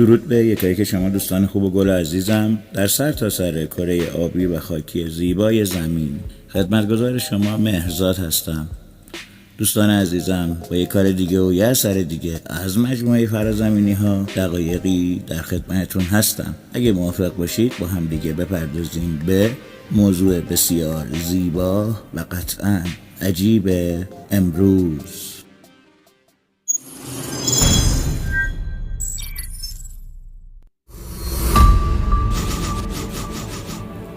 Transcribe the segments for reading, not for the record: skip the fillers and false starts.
درود به یکایی که شما دوستان خوب و گل عزیزم در سر تا سر کره آبی و خاکی زیبای زمین. خدمتگزار شما مهرزاد هستم. دوستان عزیزم، با یک کار دیگه و یه اثر دیگه از مجموعه فرازمینی ها دقایقی در خدمتتون هستم. اگه موافق باشید با هم دیگه بپردازیم به موضوع بسیار زیبا و قطعاً عجیب امروز.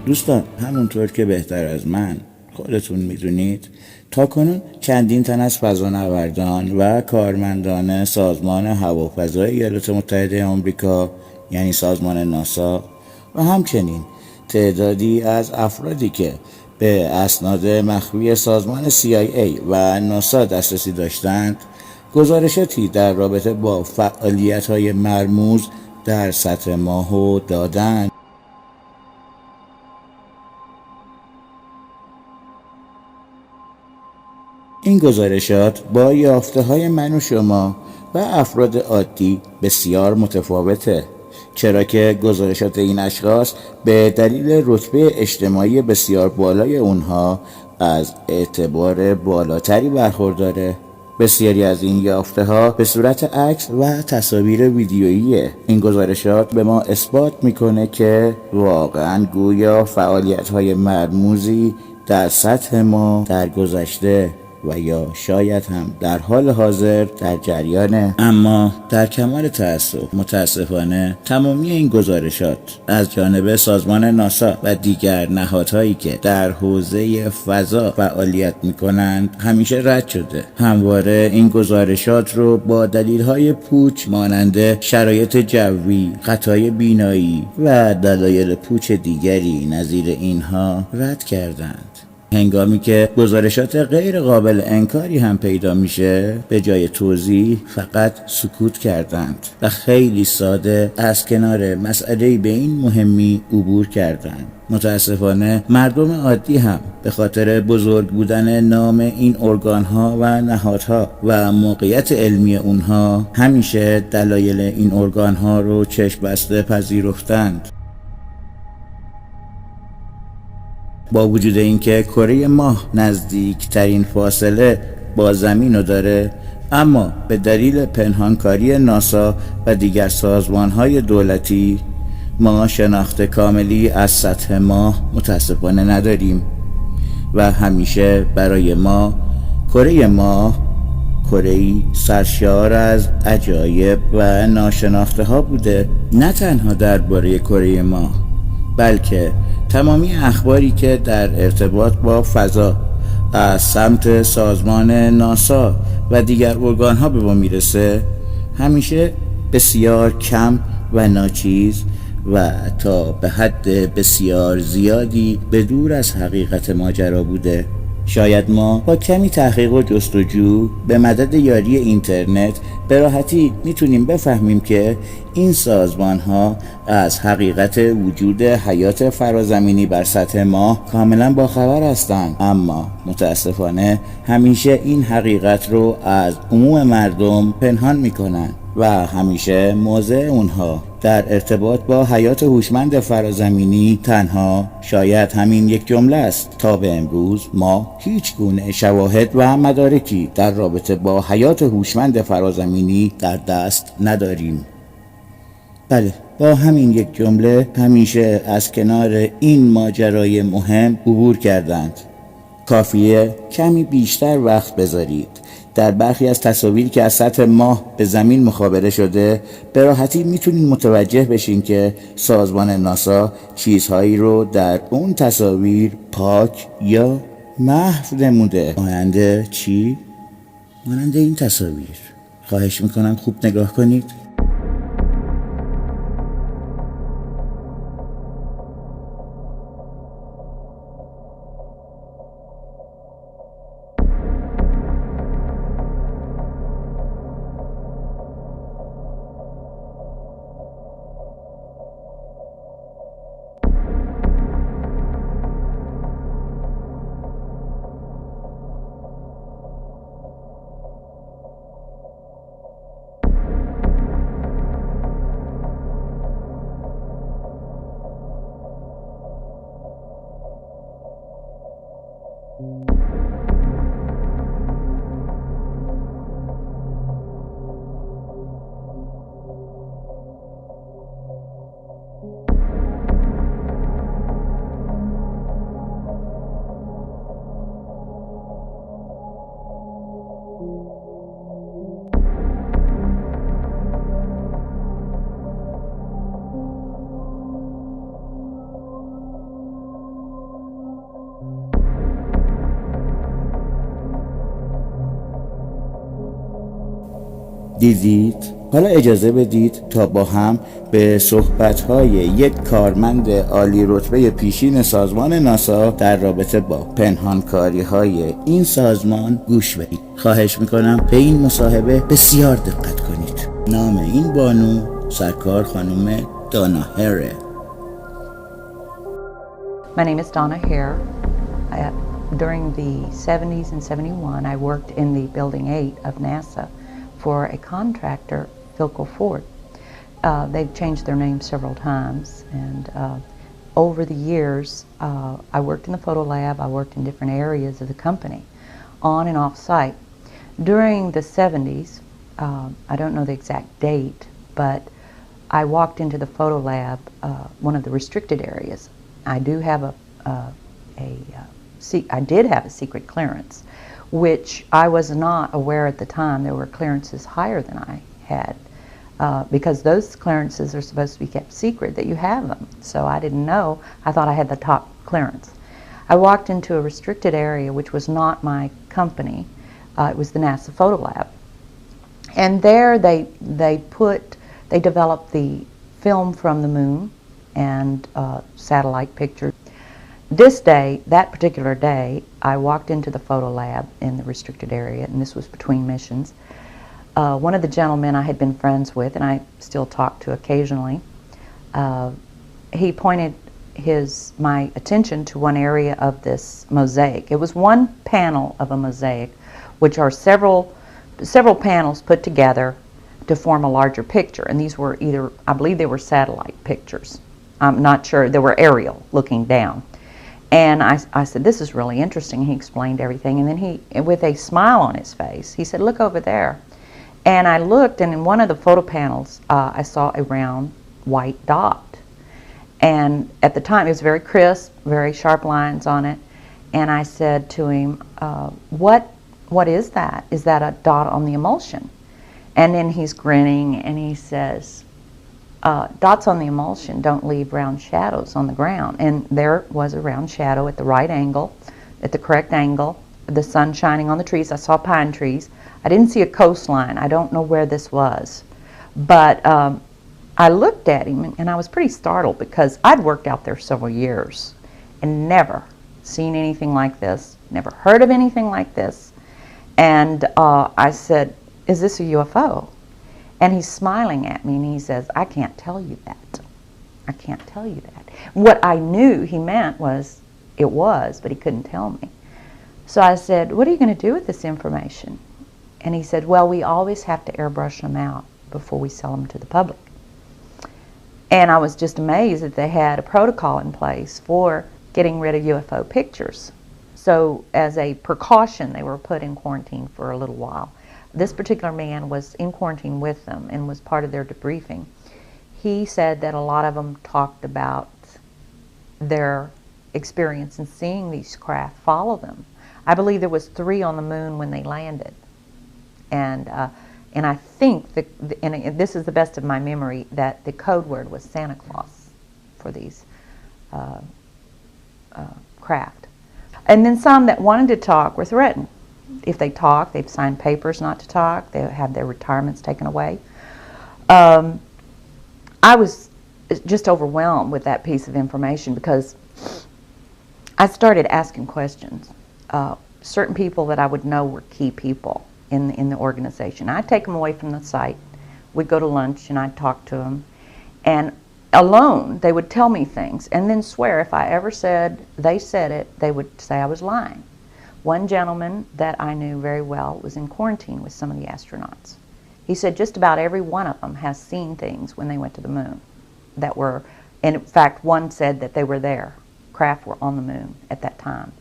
دوستان، همونطور که بهتر از من خودتون میدونید تاکنون چندین تن از فضانوردان و کارمندان سازمان هوافضای ایالات متحده آمریکا یعنی سازمان ناسا و همچنین تعدادی از افرادی که به اسناد مخفی سازمان CIA و ناسا دسترسی داشتند گزارشاتی در رابطه با فعالیت‌های مرموز در سطح ماه دادند. این گزارشات با یافته‌های من و شما و افراد عادی بسیار متفاوته، چرا که گزارشات این اشخاص به دلیل رتبه اجتماعی بسیار بالای اونها از اعتبار بالاتری برخورداره. بسیاری از این یافته‌ها به صورت عکس و تصاویر ویدیوییه. این گزارشات به ما اثبات میکنه که واقعاً گویا فعالیت‌های مرموزی در سطح ما در گذشته و یا شاید هم در حال حاضر در جریانه. اما در کمال تأسف متاسفانه تمامی این گزارشات از جانب سازمان ناسا و دیگر نهادهایی که در حوزه فضا فعالیت میکنند همیشه رد شده. همواره این گزارشات رو با دلیل‌های پوچ مانند شرایط جوی، خطای بینایی و دلایل پوچ دیگری نظیر اینها رد کردند. هنگامی که گزارشات غیر قابل انکاری هم پیدا میشه به جای توضیح فقط سکوت کردند و خیلی ساده از کنار مسئله به این مهمی عبور کردند. متاسفانه مردم عادی هم به خاطر بزرگ بودن نام این ارگان‌ها و نهادها و موقعیت علمی اونها همیشه دلایل این ارگان‌ها رو چشم بسته پذیرفتند. با وجود اینکه کره ماه نزدیکترین فاصله با زمین رو داره، اما به دلیل پنهانکاری ناسا و دیگر سازمان‌های دولتی ما شناخت کاملی از سطح ماه متاسفانه نداریم و همیشه برای ما کره ماه کره‌ای سرشار از عجایب و ناشناخته ها بوده. نه تنها درباره کره ماه بلکه تمامی اخباری که در ارتباط با فضا از سمت سازمان ناسا و دیگر ارگان‌ها به ما میرسه همیشه بسیار کم و ناچیز و تا به حد بسیار زیادی به دور از حقیقت ماجرا بوده. شاید ما با کمی تحقیق و جستجو به مدد یاری اینترنت به راحتی میتونیم بفهمیم که این سازمان ها از حقیقت وجود حیات فرازمینی بر سطح ماه کاملا باخبر هستند، اما متاسفانه همیشه این حقیقت رو از عموم مردم پنهان میکنن و همیشه موضع اونها در ارتباط با حیات هوشمند فرازمینی تنها شاید همین یک جمله است. تا به امروز ما هیچ گونه شواهد و مدارکی در رابطه با حیات هوشمند فرازمینی در دست نداریم. بله، با همین یک جمله همیشه از کنار این ماجرای مهم عبور کردند. کافیه کمی بیشتر وقت بذارید. در برخی از تصاویری که از سطح ماه به زمین مخابره شده به راحتی میتونین متوجه بشین که سازمان ناسا چیزهایی رو در اون تصاویر پاک یا محو نموده. مانند چی؟ مانند این تصاویر. خواهش میکنم خوب نگاه کنید. دیدید؟ حالا اجازه بدید تا با هم به صحبت‌های یک کارمند عالی رتبه پیشین سازمان ناسا در رابطه با پنهانکاری‌های این سازمان گوش بدید. خواهش می‌کنم به این مصاحبه بسیار دقت کنید. نام این بانو سرکار خانم دانا هره. My name is Donna Hare. During the 70s and 71, I worked in the Building 8 of NASA for a contractor, Philco Ford. They've changed their name several times, and over the years, I worked in the photo lab, I worked in different areas of the company, on and off site. During the 70s, I don't know the exact date, but I walked into the photo lab, one of the restricted areas. I did have a secret clearance, which I was not aware at the time. There were clearances higher than I had, because those clearances are supposed to be kept secret, that you have them. So I didn't know. I thought I had the top clearance. I walked into a restricted area, which was not my company. It was the NASA Photo Lab. And there they developed the film from the moon and satellite pictures. This day, that particular day, I walked into the photo lab in the restricted area, and this was between missions. One of the gentlemen I had been friends with, and I still talk to occasionally, he pointed my attention to one area of this mosaic. It was one panel of a mosaic, which are several panels put together to form a larger picture, and these were either, I believe they were satellite pictures. I'm not sure, they were aerial, looking down. And I said, this is really interesting. He explained everything, and then he, with a smile on his face, he said, look over there. And I looked, and in one of the photo panels, I saw a round white dot. And at the time, it was very crisp, very sharp lines on it. And I said to him, what is that? Is that a dot on the emulsion? And then he's grinning, and he says, dots on the emulsion don't leave round shadows on the ground. And there was a round shadow at the right angle, at the correct angle, the sun shining on the trees. I saw pine trees. I didn't see a coastline. I don't know where this was. But I looked at him, and I was pretty startled, because I'd worked out there several years and never seen anything like this, never heard of anything like this. And I said, is this a UFO? And he's smiling at me, and he says, I can't tell you that. I can't tell you that. What I knew he meant was, it was, but he couldn't tell me. So I said, what are you going to do with this information? And he said, well, we always have to airbrush them out before we sell them to the public. And I was just amazed that they had a protocol in place for getting rid of UFO pictures. So as a precaution, they were put in quarantine for a little while. This particular man was in quarantine with them and was part of their debriefing. He said that a lot of them talked about their experience in seeing these craft follow them. I believe there was 3 on the moon when they landed. And I think, and this is the best of my memory, that the code word was Santa Claus for these craft. And then some that wanted to talk were threatened. If they talk, they've signed papers not to talk. They have their retirements taken away. I was just overwhelmed with that piece of information, because I started asking questions. Certain people that I would know were key people in the organization. I'd take them away from the site. We'd go to lunch, and I'd talk to them. And alone, they would tell me things, and then swear if I ever said they said it, they would say I was lying. One gentleman that I knew very well was in quarantine with some of the astronauts. He said just about every one of them has seen things when they went to the moon that were, and in fact, one said that they were there. Craft were on the moon at that time.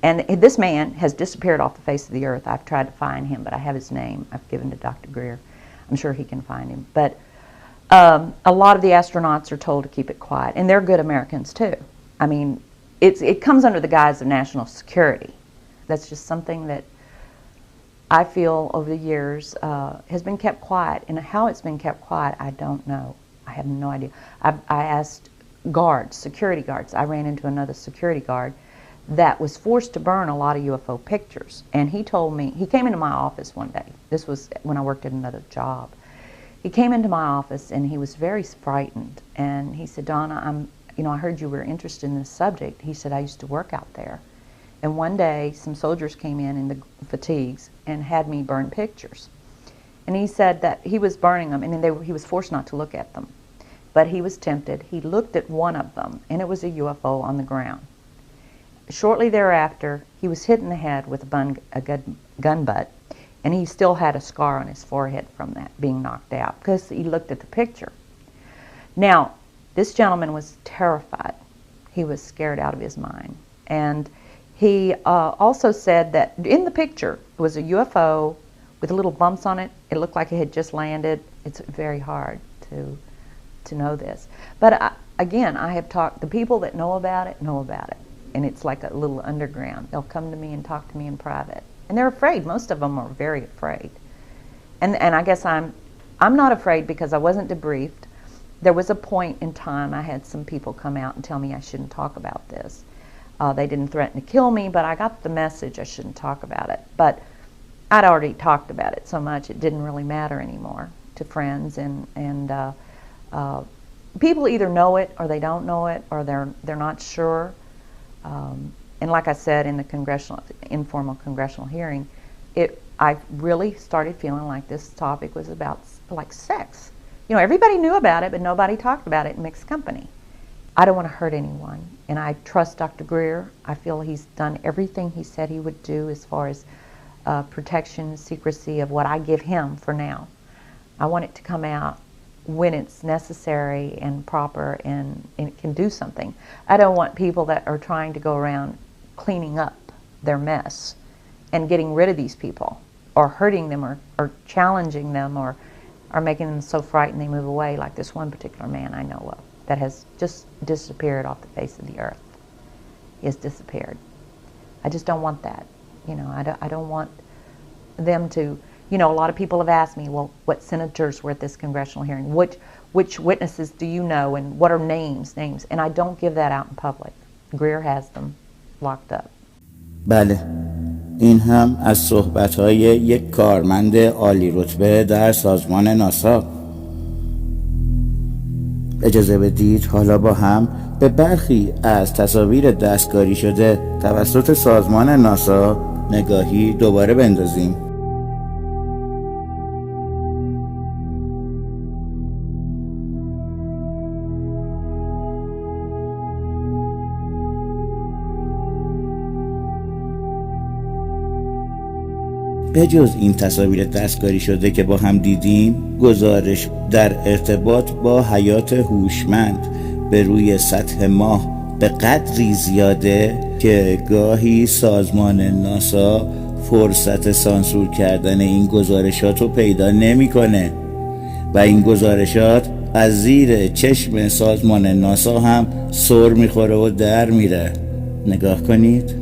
And this man has disappeared off the face of the earth. I've tried to find him, but I have his name. I've given to Dr. Greer. I'm sure he can find him. But a lot of the astronauts are told to keep it quiet, and they're good Americans too. I mean, it comes under the guise of national security. That's just something that I feel over the years has been kept quiet, and how it's been kept quiet, I don't know. I have no idea. I asked guards, security guards. I ran into another security guard that was forced to burn a lot of UFO pictures. And he told me, he came into my office one day. This was when I worked at another job. He came into my office and he was very frightened. And he said, Donna, I heard you were interested in this subject. He said, I used to work out there. And one day, some soldiers came in the fatigues and had me burn pictures. And he said that he was burning them, and he was forced not to look at them. But he was tempted. He looked at one of them, and it was a UFO on the ground. Shortly thereafter, he was hit in the head with a gun butt, and he still had a scar on his forehead from that being knocked out because he looked at the picture. Now, this gentleman was terrified. He was scared out of his mind. And he also said that in the picture it was a UFO with little bumps on it. It looked like it had just landed. It's very hard to know this. But again, I have talked, the people that know about it. And it's like a little underground. They'll come to me and talk to me in private. And they're afraid. Most of them are very afraid. And I guess I'm not afraid because I wasn't debriefed. There was a point in time I had some people come out and tell me I shouldn't talk about this. They didn't threaten to kill me, but I got the message I shouldn't talk about it. But I'd already talked about it so much it didn't really matter anymore to friends, and people either know it or they don't know it, or they're not sure. And like I said in the informal congressional hearing, I really started feeling like this topic was about like sex. Everybody knew about it, but nobody talked about it in mixed company. I don't want to hurt anyone, and I trust Dr. Greer. I feel he's done everything he said he would do as far as protection, secrecy of what I give him for now. I want it to come out when it's necessary and proper and it can do something. I don't want people that are trying to go around cleaning up their mess and getting rid of these people or hurting them or challenging them or making them so frightened they move away, like this one particular man I know of that has just disappeared off the face of the earth. He has disappeared. I just don't want that. I don't want them to, a lot of people have asked me, well, what senators were at this congressional hearing? Which witnesses do you know, and what are names? And I don't give that out in public. Greer has them locked up. بله، این هم از صحبت‌های یک کارمند عالی رتبه در سازمان ناسا. اجازه بدید حالا با هم به برخی از تصاویر دستکاری شده توسط سازمان ناسا نگاهی دوباره بندازیم. به جز این تصاویر دستکاری شده که با هم دیدیم، گزارش در ارتباط با حیات هوشمند به روی سطح ماه به قدری زیاده که گاهی سازمان ناسا فرصت سانسور کردن این گزارشات رو پیدا نمی‌کنه و این گزارشات از زیر چشم سازمان ناسا هم سر میخوره و در میره. نگاه کنید.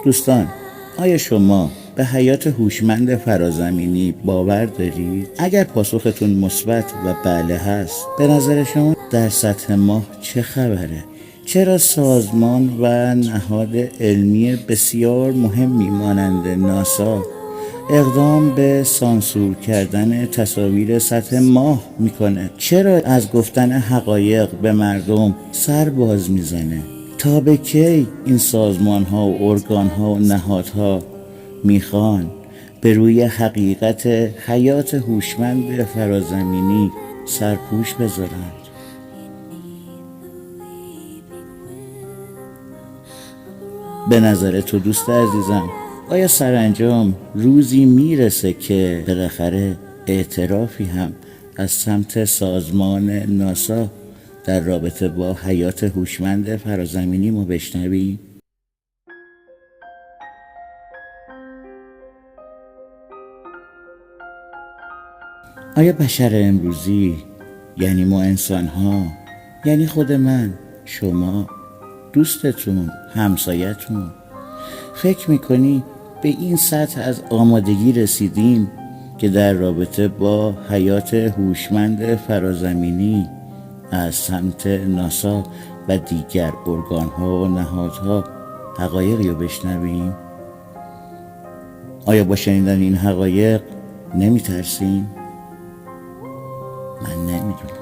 دوستان، آیا شما به حیات هوشمند فرازمینی باور دارید؟ اگر پاسختون مثبت و بله هست، به نظر شما در سطح ماه چه خبره؟ چرا سازمان و نهاد علمی بسیار مهمی مانند ناسا اقدام به سانسور کردن تصاویر سطح ماه میکنه؟ چرا از گفتن حقایق به مردم سر باز میزنه؟ تا به کی این سازمان ها و ارگان ها و نهادها میخوان به روی حقیقت حیات هوشمند فرازمینی سرپوش بذارند؟ به نظر تو دوست عزیزم، آیا سرانجام روزی میرسه که بالاخره اعترافی هم از سمت سازمان ناسا در رابطه با حیات هوشمند فرازمینی ما بشنویم؟ آیا بشر امروزی، یعنی ما انسان ها، یعنی خود من، شما، دوستتون، همسایتون، فکر میکنی به این سطح از آمادگی رسیدیم که در رابطه با حیات هوشمند فرازمینی از سمت ناسا و دیگر ارگان‌ها و نهادها حقایقی رو بشنویم؟ آیا با شنیدن این حقایق نمیترسیم؟ من نمیدونم.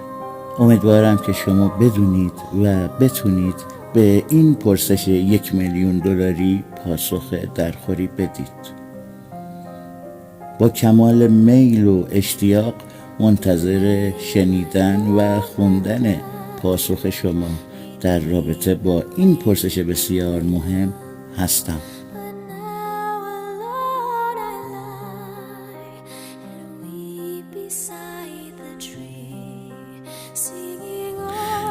امیدوارم که شما بدونید و بتونید به این پرسش $1,000,000 پاسخ درخوری بدید. با کمال میل و اشتیاق منتظر شنیدن و خوندن پاسخ شما در رابطه با این پرسش بسیار مهم هستم.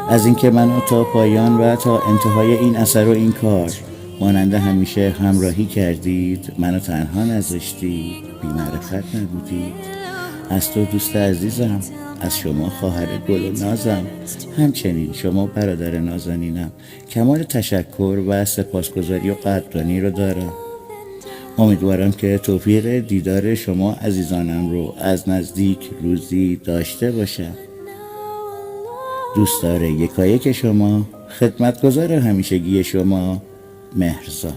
از اینکه منو تا پایان و تا انتهای این اثر و این کار مانند همیشه همراهی کردید، منو تنها نذاشتید، بی‌معرفت نبودید، از تو دوست عزیزم، از شما خواهر گل و نازم، همچنین شما برادر نازنینم، کمال تشکر و سپاسگزاری و قدردانی رو دارم. امیدوارم که توفیق دیدار شما عزیزانم رو از نزدیک روزی داشته باشم. دوستدار یکایک شما، خدمتگزار همیشگی شما، مهرزاد.